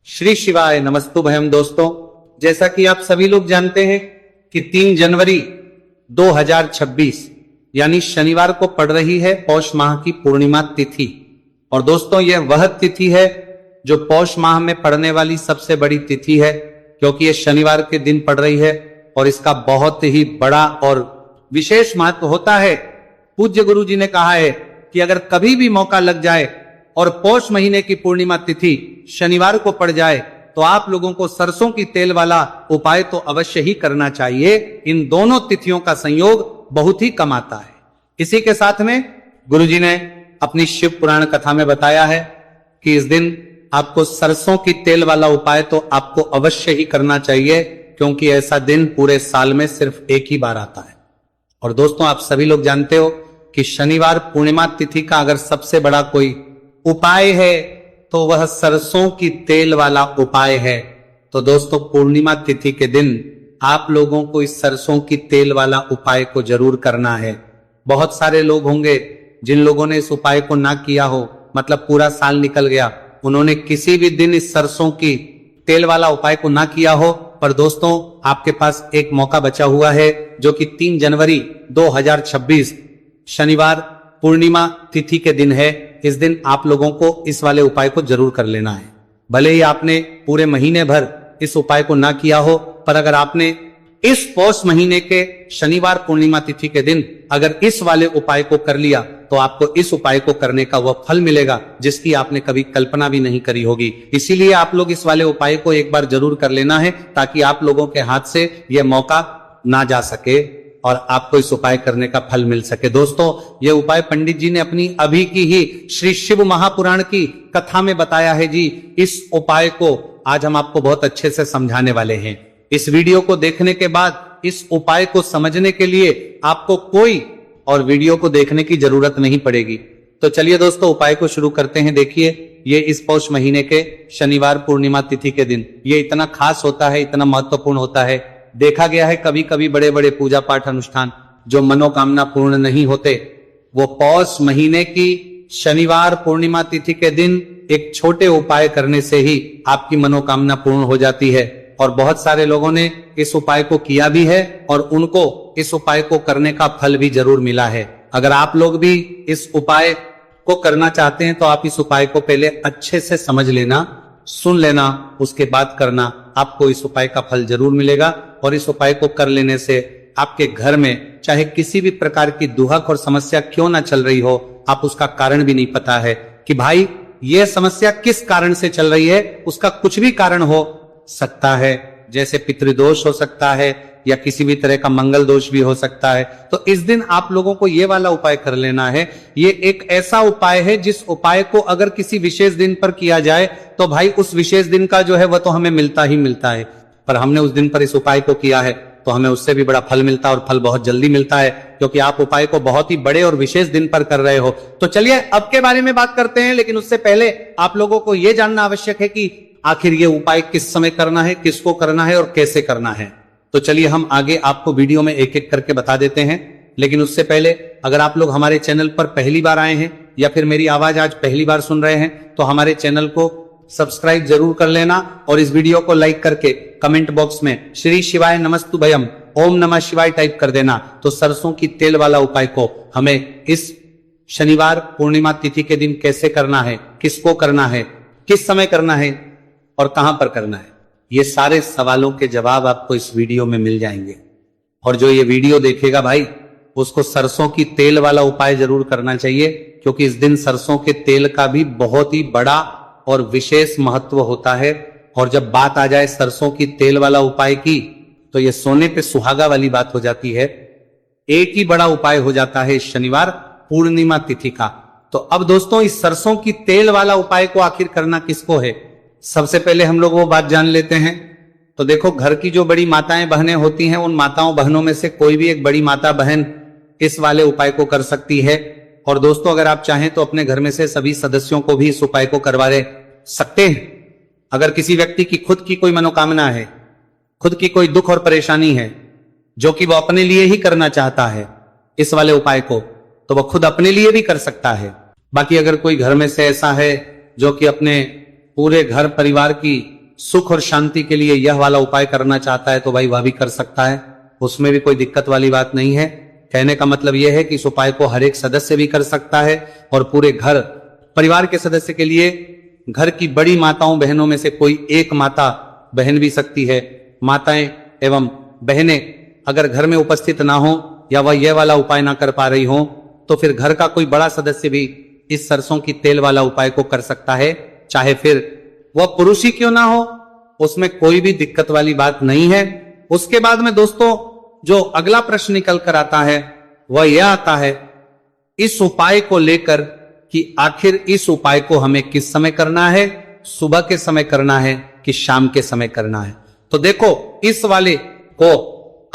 श्री शिवाय नमस्तुभयम। दोस्तों, जैसा कि आप सभी लोग जानते हैं कि 3 जनवरी 2026 यानी शनिवार को पड़ रही है पौष माह की पूर्णिमा तिथि। और दोस्तों, यह वह तिथि है जो पौष माह में पड़ने वाली सबसे बड़ी तिथि है, क्योंकि यह शनिवार के दिन पड़ रही है और इसका बहुत ही बड़ा और विशेष महत्व होता है। पूज्य गुरु जी ने कहा है कि अगर कभी भी मौका लग जाए और पौष महीने की पूर्णिमा तिथि शनिवार को पड़ जाए तो आप लोगों को सरसों की तेल वाला उपाय तो अवश्य ही करना चाहिए। इन दोनों तिथियों का संयोग बहुत ही कम आता है। इसी के साथ में गुरु जी ने अपनी शिव पुराण कथा में बताया है कि इस दिन आपको सरसों की तेल वाला उपाय तो आपको अवश्य ही करना चाहिए, क्योंकि ऐसा दिन पूरे साल में सिर्फ एक ही बार आता है। और दोस्तों, आप सभी लोग जानते हो कि शनिवार पूर्णिमा तिथि का अगर सबसे बड़ा कोई उपाय है तो वह सरसों की तेल वाला उपाय है। तो दोस्तों, पूर्णिमा तिथि के दिन आप लोगों को इस सरसों की तेल वाला उपाय को जरूर करना है। बहुत सारे लोग होंगे जिन लोगों ने इस उपाय को ना किया हो, मतलब पूरा साल निकल गया, उन्होंने किसी भी दिन इस सरसों की तेल वाला उपाय को ना किया हो। पर दोस्तों, आपके पास एक मौका बचा हुआ है, जो कि 3 जनवरी 2026 शनिवार पूर्णिमा तिथि के दिन है। इस दिन आप लोगों को इस वाले उपाय को जरूर कर लेना है। भले ही आपने पूरे महीने भर इस उपाय को ना किया हो, पर अगर आपने इस पौष महीने के शनिवार पूर्णिमा तिथि के दिन अगर इस वाले उपाय को कर लिया तो आपको इस उपाय को करने का वह फल मिलेगा जिसकी आपने कभी कल्पना भी नहीं करी होगी। इसीलिए आप लोग इस वाले उपाय को एक बार जरूर कर लेना है, ताकि आप लोगों के हाथ से यह मौका ना जा सके और आपको इस उपाय करने का फल मिल सके। दोस्तों, यह उपाय पंडित जी ने अपनी अभी की ही श्री शिव महापुराण की कथा में बताया है जी। इस उपाय को आज हम आपको बहुत अच्छे से समझाने वाले हैं। इस वीडियो को देखने के बाद इस उपाय को समझने के लिए आपको कोई और वीडियो को देखने की जरूरत नहीं पड़ेगी। तो चलिए दोस्तों, उपाय को शुरू करते हैं। देखिए, ये इस पौष महीने के शनिवार पूर्णिमा तिथि के दिन ये इतना खास होता है, इतना महत्वपूर्ण होता है। देखा गया है कभी कभी बड़े बड़े पूजा पाठ अनुष्ठान जो मनोकामना पूर्ण नहीं होते, वो पौष महीने की शनिवार पूर्णिमा तिथि के दिन एक छोटे उपाय करने से ही आपकी मनोकामना पूर्ण हो जाती है। और बहुत सारे लोगों ने इस उपाय को किया भी है और उनको इस उपाय को करने का फल भी जरूर मिला है। अगर आप लोग भी इस उपाय को करना चाहते हैं तो आप इस उपाय को पहले अच्छे से समझ लेना, सुन लेना, उसके बाद करना। आपको इस उपाय का फल जरूर मिलेगा। और इस उपाय को कर लेने से आपके घर में चाहे किसी भी प्रकार की दुहक और समस्या क्यों ना चल रही हो, आप उसका कारण भी नहीं पता है कि भाई यह समस्या किस कारण से चल रही है, उसका कुछ भी कारण हो सकता है। जैसे पितृदोष हो सकता है या किसी भी तरह का मंगल दोष भी हो सकता है। तो इस दिन आप लोगों को ये वाला उपाय कर लेना है। ये एक ऐसा उपाय है जिस उपाय को अगर किसी विशेष दिन पर किया जाए तो भाई उस विशेष दिन का जो है वह तो हमें मिलता ही मिलता है। पर हमने उस दिन पर इस उपाय को किया है तो हमें उससे भी बड़ा फल मिलता है, और फल बहुत जल्दी मिलता है, क्योंकि आप उपाय को बहुत ही बड़े और विशेष दिन पर कर रहे हो। तो चलिए अब के बारे में बात करते हैं, लेकिन उससे पहले आप लोगों को यह जानना आवश्यक है कि आखिर ये उपाय किस समय करना है, किसको करना है और कैसे करना है। तो चलिए हम आगे आपको वीडियो में एक एक करके बता देते हैं। लेकिन उससे पहले अगर आप लोग हमारे चैनल पर पहली बार आए हैं या फिर मेरी आवाज आज पहली बार सुन रहे हैं तो हमारे चैनल को सब्सक्राइब जरूर कर लेना और इस वीडियो को लाइक करके कमेंट बॉक्स में श्री शिवाय नमस्तुभयम ओम नमः शिवाय टाइप कर देना। तो सरसों की तेल वाला उपाय को हमें इस शनिवार पूर्णिमा तिथि के दिन कैसे करना है, किसको करना है, किस समय करना है और कहां पर करना है, ये सारे सवालों के जवाब आपको इस वीडियो में मिल जाएंगे। और जो ये वीडियो देखेगा भाई, उसको सरसों की तेल वाला उपाय जरूर करना चाहिए, क्योंकि इस दिन सरसों के तेल का भी बहुत ही बड़ा और विशेष महत्व होता है। और जब बात आ जाए सरसों की तेल वाला उपाय की, तो ये सोने पे सुहागा वाली बात हो जाती है। एक ही बड़ा उपाय हो जाता है इस शनिवार पूर्णिमा तिथि का। तो अब दोस्तों, इस सरसों की तेल वाला उपाय को आखिर करना किसको है, सबसे पहले हम लोग वो बात जान लेते हैं। तो देखो, घर की जो बड़ी माताएं बहनें होती हैं, उन माताओं बहनों में से कोई भी एक बड़ी माता बहन इस वाले उपाय को कर सकती है। और दोस्तों, अगर आप चाहें तो अपने घर में से सभी सदस्यों को भी इस उपाय को करवा सकते हैं। अगर किसी व्यक्ति की खुद की कोई मनोकामना है, खुद की कोई दुख और परेशानी है जो कि वो अपने लिए ही करना चाहता है इस वाले उपाय को, तो वह खुद अपने लिए भी कर सकता है। बाकी अगर कोई घर में से ऐसा है जो कि अपने पूरे घर परिवार की सुख और शांति के लिए यह वाला उपाय करना चाहता है तो भाई वह भी कर सकता है, उसमें भी कोई दिक्कत वाली बात नहीं है। कहने का मतलब यह है कि इस उपाय को हर एक सदस्य भी कर सकता है और पूरे घर परिवार के सदस्य के लिए घर की बड़ी माताओं बहनों में से कोई एक माता बहन भी सकती है। माताएं एवं बहनें अगर घर में उपस्थित ना हो या वह यह वाला उपाय ना कर पा रही हो तो फिर घर का कोई बड़ा सदस्य भी इस सरसों की तेल वाला उपाय को कर सकता है, चाहे फिर वह पुरुष ही क्यों ना हो, उसमें कोई भी दिक्कत वाली बात नहीं है। उसके बाद में दोस्तों जो अगला प्रश्न निकल कर आता है वह यह आता है इस उपाय को लेकर कि आखिर इस उपाय को हमें किस समय करना है, सुबह के समय करना है कि शाम के समय करना है। तो देखो इस वाले को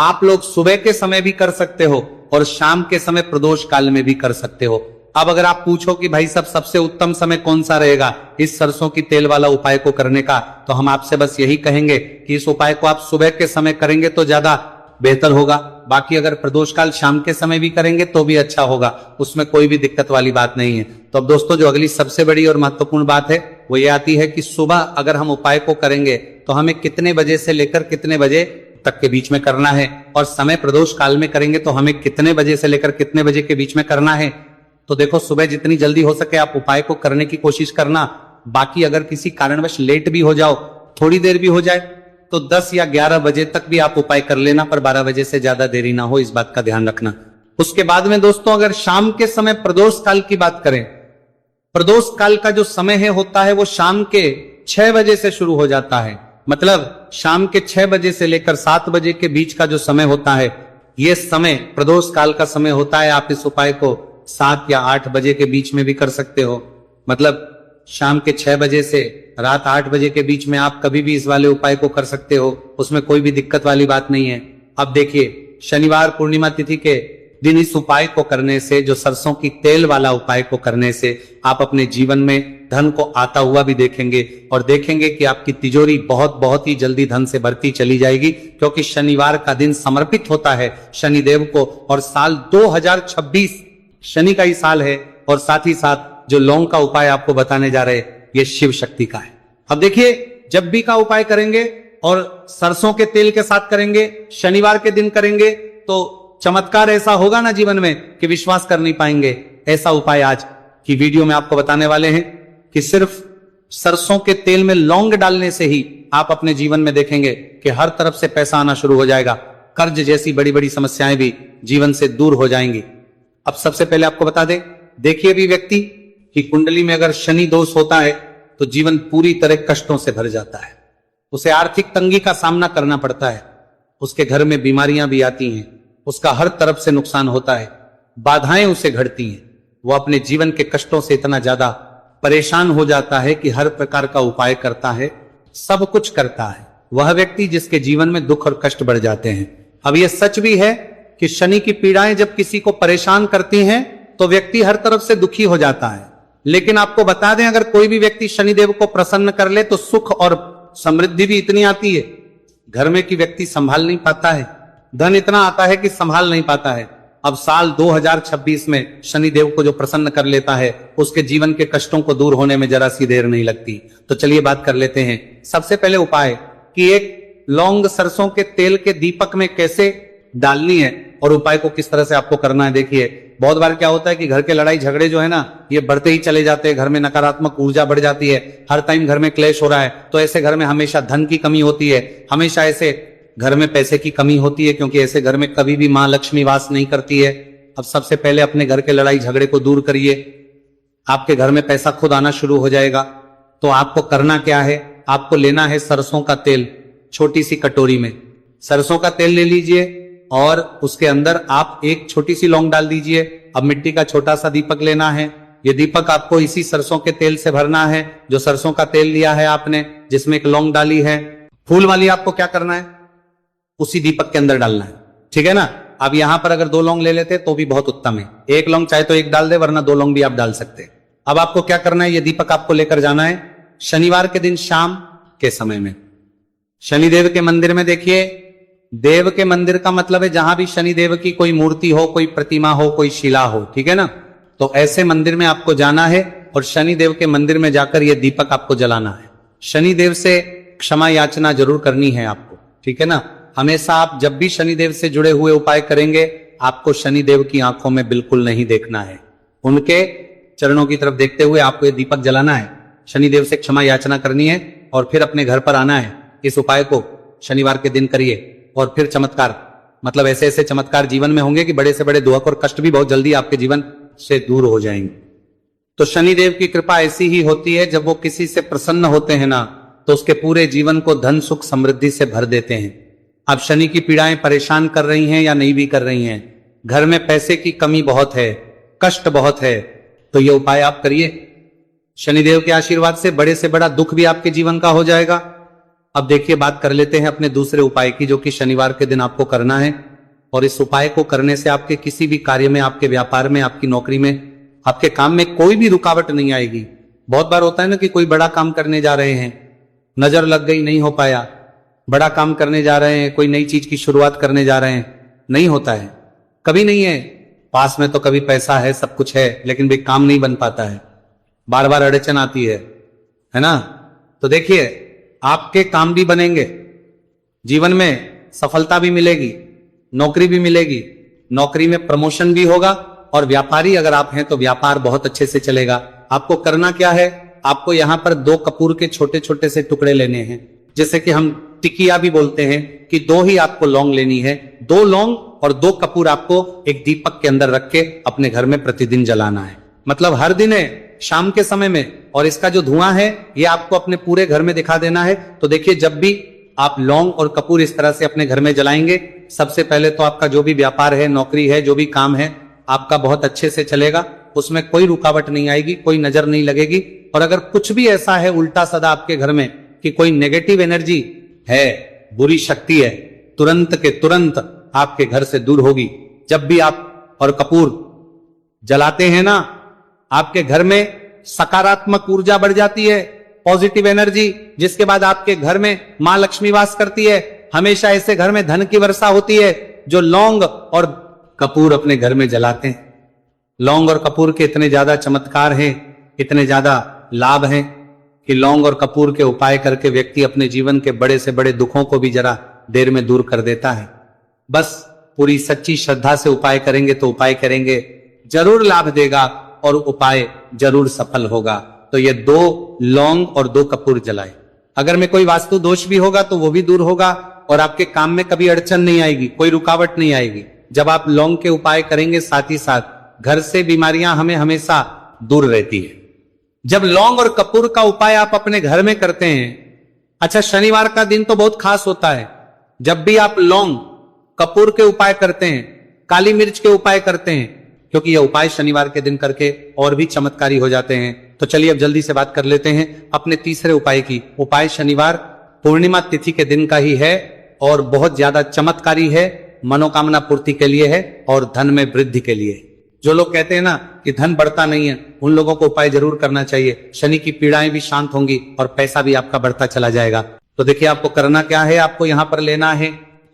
आप लोग सुबह के समय भी कर सकते हो और शाम के समय प्रदोष काल में भी कर सकते हो। अब अगर आप पूछो कि भाई सबसे उत्तम समय कौन सा रहेगा इस सरसों की तेल वाला उपाय को करने का, तो हम आपसे बस यही कहेंगे कि इस उपाय को आप सुबह के समय करेंगे तो ज्यादा बेहतर होगा। बाकी अगर प्रदोष काल शाम के समय भी करेंगे तो भी अच्छा होगा, उसमें कोई भी दिक्कत वाली बात नहीं है। तो अब दोस्तों जो अगली सबसे बड़ी और महत्वपूर्ण बात है वो ये आती है कि सुबह अगर हम उपाय को करेंगे तो हमें कितने बजे से लेकर कितने बजे तक के बीच में करना है, और समय प्रदोष काल में करेंगे तो हमें कितने बजे से लेकर कितने बजे के बीच में करना है। तो देखो सुबह जितनी जल्दी हो सके आप उपाय को करने की कोशिश करना। बाकी अगर किसी कारणवश लेट भी हो जाओ, थोड़ी देर भी हो जाए, तो 10 या 11 बजे तक भी आप उपाय कर लेना, पर 12 बजे से ज्यादा देरी ना हो, इस बात का ध्यान रखना। उसके बाद में दोस्तों अगर शाम के समय प्रदोष काल की बात करें, प्रदोष काल का जो समय है होता है वो शाम के 6 बजे से शुरू हो जाता है। मतलब शाम के 6 बजे से लेकर 7 बजे के बीच का जो समय होता है यह समय प्रदोष काल का समय होता है। आप इस उपाय को 7 या 8 बजे के बीच में भी कर सकते हो। मतलब शाम के 6 बजे से रात 8 बजे के बीच में आप कभी भी इस वाले उपाय को कर सकते हो, उसमें कोई भी दिक्कत वाली बात नहीं है। अब देखिए शनिवार पूर्णिमा तिथि के दिन इस उपाय को करने से, जो सरसों की तेल वाला उपाय को करने से आप अपने जीवन में धन को आता हुआ भी देखेंगे और देखेंगे कि आपकी तिजोरी बहुत ही जल्दी धन से भरती चली जाएगी, क्योंकि शनिवार का दिन समर्पित होता है शनिदेव को। और साल 2026 शनि का ही साल है, और साथ ही साथ जो लौंग का उपाय आपको बताने जा रहे ये शिव शक्ति का है। अब देखिए जब भी का उपाय करेंगे और सरसों के तेल के साथ करेंगे, शनिवार के दिन करेंगे, तो चमत्कार ऐसा होगा ना जीवन में कि विश्वास कर नहीं पाएंगे। ऐसा उपाय आज की वीडियो में आपको बताने वाले हैं कि सिर्फ सरसों के तेल में लौंग डालने से ही आप अपने जीवन में देखेंगे कि हर तरफ से पैसा आना शुरू हो जाएगा, कर्ज जैसी बड़ी बड़ी समस्याएं भी जीवन से दूर हो जाएंगी। अब सबसे पहले आपको बता दें, देखिए भी व्यक्ति की कुंडली में अगर शनि दोष होता है तो जीवन पूरी तरह कष्टों से भर जाता है, उसे आर्थिक तंगी का सामना करना पड़ता है, उसके घर में बीमारियां भी आती हैं, उसका हर तरफ से नुकसान होता है, बाधाएं उसे घटती हैं, वो अपने जीवन के कष्टों से इतना ज्यादा परेशान हो जाता है कि हर प्रकार का उपाय करता है, सब कुछ करता है, वह व्यक्ति जिसके जीवन में दुख और कष्ट बढ़ जाते हैं। अब यह सच भी है कि शनि की पीड़ाएं जब किसी को परेशान करती हैं तो व्यक्ति हर तरफ से दुखी हो जाता है। लेकिन आपको बता दें, अगर कोई भी व्यक्ति शनिदेव को प्रसन्न कर ले तो सुख और समृद्धि भी इतनी आती है, घर में कि व्यक्ति संभाल नहीं पाता है, धन इतना आता है कि संभाल नहीं पाता है। अब साल 2026 में शनिदेव को जो प्रसन्न कर लेता है उसके जीवन के कष्टों को दूर होने में जरा सी देर नहीं लगती। तो चलिए बात कर लेते हैं। सबसे पहले उपाय कि एक लौंग सरसों के तेल के दीपक में कैसे डालनी है और उपाय को किस तरह से आपको करना है। देखिए बहुत बार क्या होता है कि घर के लड़ाई झगड़े जो है ना ये बढ़ते ही चले जाते हैं, घर में नकारात्मक ऊर्जा बढ़ जाती है, हर टाइम घर में क्लेश हो रहा है, तो ऐसे घर में हमेशा धन की कमी होती है, हमेशा ऐसे घर में पैसे की कमी होती है, क्योंकि ऐसे घर में कभी भी मां लक्ष्मी वास नहीं करती है। अब सबसे पहले अपने घर के लड़ाई झगड़े को दूर करिए, आपके घर में पैसा खुद आना शुरू हो जाएगा। तो आपको करना क्या है, आपको लेना है सरसों का तेल, छोटी सी कटोरी में सरसों का तेल ले लीजिए और उसके अंदर आप एक छोटी सी लौंग डाल दीजिए। अब मिट्टी का छोटा सा दीपक लेना है, ये दीपक आपको इसी सरसों के तेल से भरना है, जो सरसों का तेल लिया है आपने जिसमें एक लौंग डाली है, फूल वाली आपको क्या करना है उसी दीपक के अंदर डालना है, ठीक है ना। अब यहां पर अगर 2 लौंग ले लेते तो भी बहुत उत्तम है, 1 लौंग चाहे तो 1 डाल दे, वरना 2 लौंग भी आप डाल सकते हैं। अब आपको क्या करना है, ये दीपक आपको लेकर जाना है शनिवार के दिन शाम के समय में शनिदेव के मंदिर में। देखिए देव के मंदिर का मतलब है जहां भी शनिदेव की कोई मूर्ति हो, कोई प्रतिमा हो, कोई शिला हो, ठीक है ना। तो ऐसे मंदिर में आपको जाना है और शनिदेव के मंदिर में जाकर यह दीपक आपको जलाना है। शनिदेव से क्षमा याचना जरूर करनी है आपको, ठीक है ना। हमेशा आप जब भी शनिदेव से जुड़े हुए उपाय करेंगे, आपको शनिदेव की आंखों में बिल्कुल नहीं देखना है, उनके चरणों की तरफ देखते हुए आपको ये दीपक जलाना है, शनिदेव से क्षमा याचना करनी है और फिर अपने घर पर आना है। इस उपाय को शनिवार के दिन करिए और फिर चमत्कार, मतलब ऐसे ऐसे चमत्कार जीवन में होंगे कि बड़े से बड़े दुख और कष्ट भी बहुत जल्दी आपके जीवन से दूर हो जाएंगे। तो शनिदेव की कृपा ऐसी ही होती है, जब वो किसी से प्रसन्न होते हैं ना, तो उसके पूरे जीवन को धन सुख समृद्धि से भर देते हैं। अब शनि की पीड़ाएं परेशान कर रही हैं या नहीं भी कर रही हैं, घर में पैसे की कमी बहुत है, कष्ट बहुत है, तो ये उपाय आप करिए। शनिदेव के आशीर्वाद से बड़े से बड़ा दुख भी आपके जीवन का हो जाएगा। अब देखिए, बात कर लेते हैं अपने दूसरे उपाय की, जो कि शनिवार के दिन आपको करना है। और इस उपाय को करने से आपके किसी भी कार्य में, आपके व्यापार में, आपकी नौकरी में, आपके काम में कोई भी रुकावट नहीं आएगी। बहुत बार होता है ना कि कोई बड़ा काम करने जा रहे हैं, नजर लग गई, नहीं हो पाया, बड़ा काम करने जा रहे हैं, कोई नई चीज की शुरुआत करने जा रहे हैं, नहीं होता है, कभी नहीं है। पास में तो कभी पैसा है, सब कुछ है, लेकिन भी काम नहीं बन पाता है, बार बार अड़चन आती है ना। तो देखिए, आपके काम भी बनेंगे, जीवन में सफलता भी मिलेगी, नौकरी भी मिलेगी, नौकरी में प्रमोशन भी होगा, और व्यापारी अगर आप हैं तो व्यापार बहुत अच्छे से चलेगा। आपको करना क्या है, आपको यहां पर 2 कपूर के छोटे छोटे से टुकड़े लेने हैं, जैसे कि हम टिकिया भी बोलते हैं कि 2 ही आपको लौंग लेनी है। 2 लौंग और 2 कपूर आपको एक दीपक के अंदर रख के अपने घर में प्रतिदिन जलाना है, मतलब हर दिन है, शाम के समय में। और इसका जो धुआं है ये आपको अपने पूरे घर में दिखा देना है। तो देखिए, जब भी आप लौंग और कपूर इस तरह से अपने घर में जलाएंगे, सबसे पहले तो आपका जो भी व्यापार है, नौकरी है, जो भी काम है, आपका बहुत अच्छे से चलेगा, उसमें कोई रुकावट नहीं आएगी, कोई नजर नहीं लगेगी। और अगर कुछ भी ऐसा है उल्टा सदा आपके घर में कि कोई नेगेटिव एनर्जी है, बुरी शक्ति है, तुरंत के तुरंत आपके घर से दूर होगी। जब भी आप और कपूर जलाते हैं ना, आपके घर में सकारात्मक ऊर्जा बढ़ जाती है, पॉजिटिव एनर्जी, जिसके बाद आपके घर में मां लक्ष्मी वास करती है। हमेशा ऐसे घर में धन की वर्षा होती है जो लौंग और कपूर अपने घर में जलाते हैं। लौंग और कपूर के इतने ज्यादा चमत्कार हैं, इतने ज्यादा लाभ हैं कि लौंग और कपूर के उपाय करके व्यक्ति अपने जीवन के बड़े से बड़े दुखों को भी जरा देर में दूर कर देता है। बस पूरी सच्ची श्रद्धा से उपाय करेंगे तो उपाय करेंगे जरूर लाभ देगा और उपाय जरूर सफल होगा। तो ये 2 लौंग और 2 कपूर जलाए। अगर में कोई वास्तु दोष भी होगा तो वो भी दूर होगा और आपके काम में कभी अड़चन नहीं आएगी, कोई रुकावट नहीं आएगी। जब आप लौंग के उपाय करेंगे, साथ ही साथ घर से बीमारियां हमें हमेशा दूर रहती है। जब लौंग और कपूर का उपाय आप अपने घर में करते हैं, अच्छा, शनिवार का दिन तो बहुत खास होता है। जब भी आप लौंग कपूर के उपाय करते हैं, काली मिर्च के उपाय करते हैं, क्योंकि ये उपाय शनिवार के दिन करके और भी चमत्कारी हो जाते हैं। तो चलिए अब जल्दी से बात कर लेते हैं अपने तीसरे उपाय की। उपाय शनिवार पूर्णिमा तिथि के दिन का ही है और बहुत ज्यादा चमत्कारी है, मनोकामना पूर्ति के लिए है और धन में वृद्धि के लिए। जो लोग कहते हैं ना कि धन बढ़ता नहीं है, उन लोगों को उपाय जरूर करना चाहिए। शनि की पीड़ाएं भी शांत होंगी और पैसा भी आपका बढ़ता चला जाएगा। तो देखिए, आपको करना क्या है, आपको यहां पर लेना है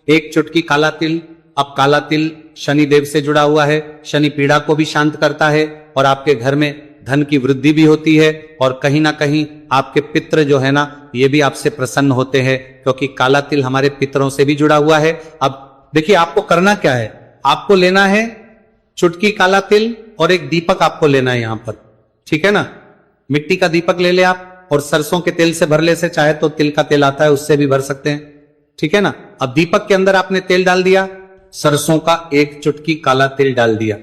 1 चुटकी काला तिल। अब काला तिल शनि देव से जुड़ा हुआ है, शनि पीड़ा को भी शांत करता है और आपके घर में धन की वृद्धि भी होती है और कहीं ना कहीं आपके पितृ जो है ना, ये भी आपसे प्रसन्न होते हैं, क्योंकि काला तिल हमारे पितरों से भी जुड़ा हुआ है। अब देखिए, आपको करना क्या है, आपको लेना है चुटकी काला तिल और एक दीपक आपको लेना है यहां पर, ठीक है ना। मिट्टी का दीपक ले ले आप और सरसों के तेल से भर ले, से चाहे तो तिल का तेल आता है उससे भी भर सकते हैं, ठीक है ना। अब दीपक के अंदर आपने तेल डाल दिया, सरसों का 1 चुटकी काला तिल डाल दिया।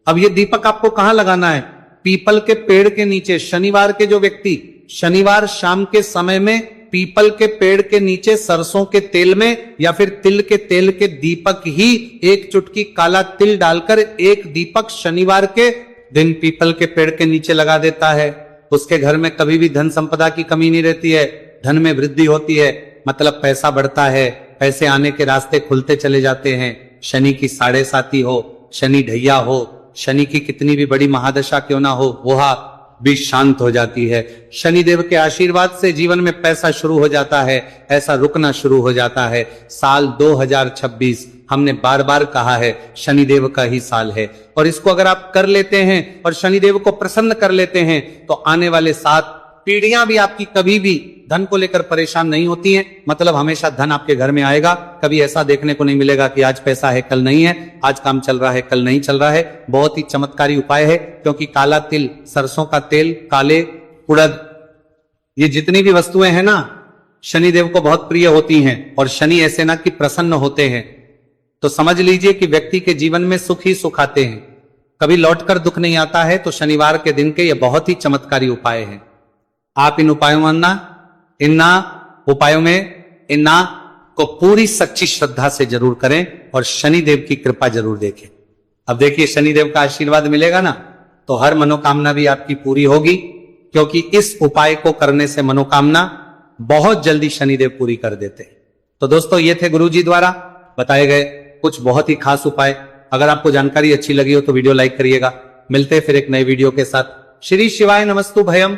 अब ये दीपक आपको कहां लगाना है, पीपल के पेड़ के नीचे। शनिवार के जो व्यक्ति शनिवार शाम के समय में पीपल के पेड़ के नीचे सरसों के तेल में या फिर तिल के तेल के दीपक ही 1 चुटकी काला तिल डालकर एक दीपक शनिवार के दिन पीपल के पेड़ के नीचे लगा देता है, उसके घर में कभी भी धन संपदा की कमी नहीं रहती है, धन में वृद्धि होती है, मतलब पैसा बढ़ता है, पैसे आने के रास्ते खुलते चले जाते हैं। शनि की 7.5 हो, शनि ढैया हो, शनि की कितनी भी बड़ी महादशा क्यों ना हो, वह भी शांत हो जाती है। शनिदेव के आशीर्वाद से जीवन में पैसा शुरू हो जाता है, ऐसा रुकना शुरू हो जाता है। साल 2026 हमने बार बार कहा है शनिदेव का ही साल है, और इसको अगर आप कर लेते हैं और शनिदेव को प्रसन्न कर लेते हैं तो आने वाले 7 पीढ़ियां भी आपकी कभी भी धन को लेकर परेशान नहीं होती हैं। मतलब हमेशा धन आपके घर में आएगा। कभी ऐसा देखने को नहीं मिलेगा कि आज पैसा है कल नहीं है, आज काम चल रहा है कल नहीं चल रहा है। बहुत ही चमत्कारी उपाय है, क्योंकि काला तिल, सरसों का तेल, काले उड़द, ये जितनी भी वस्तुएं हैं ना, शनिदेव को बहुत प्रिय होती हैं। और शनि ऐसे ना कि प्रसन्न होते हैं, तो समझ लीजिए कि व्यक्ति के जीवन में सुख ही सुख आते हैं, कभी लौटकर दुख नहीं आता है। तो शनिवार के दिन के ये बहुत ही चमत्कारी उपाय है। आप इन उपायों को पूरी सच्ची श्रद्धा से जरूर करें और शनिदेव की कृपा जरूर देखें। अब देखिए, शनिदेव का आशीर्वाद मिलेगा ना, तो हर मनोकामना भी आपकी पूरी होगी, क्योंकि इस उपाय को करने से मनोकामना बहुत जल्दी शनिदेव पूरी कर देते हैं। तो दोस्तों, ये थे गुरुजी द्वारा बताए गए कुछ बहुत ही खास उपाय। अगर आपको जानकारी अच्छी लगी हो तो वीडियो लाइक करिएगा। मिलते हैं फिर एक नए वीडियो के साथ। श्री शिवाय नमस्तु भयम।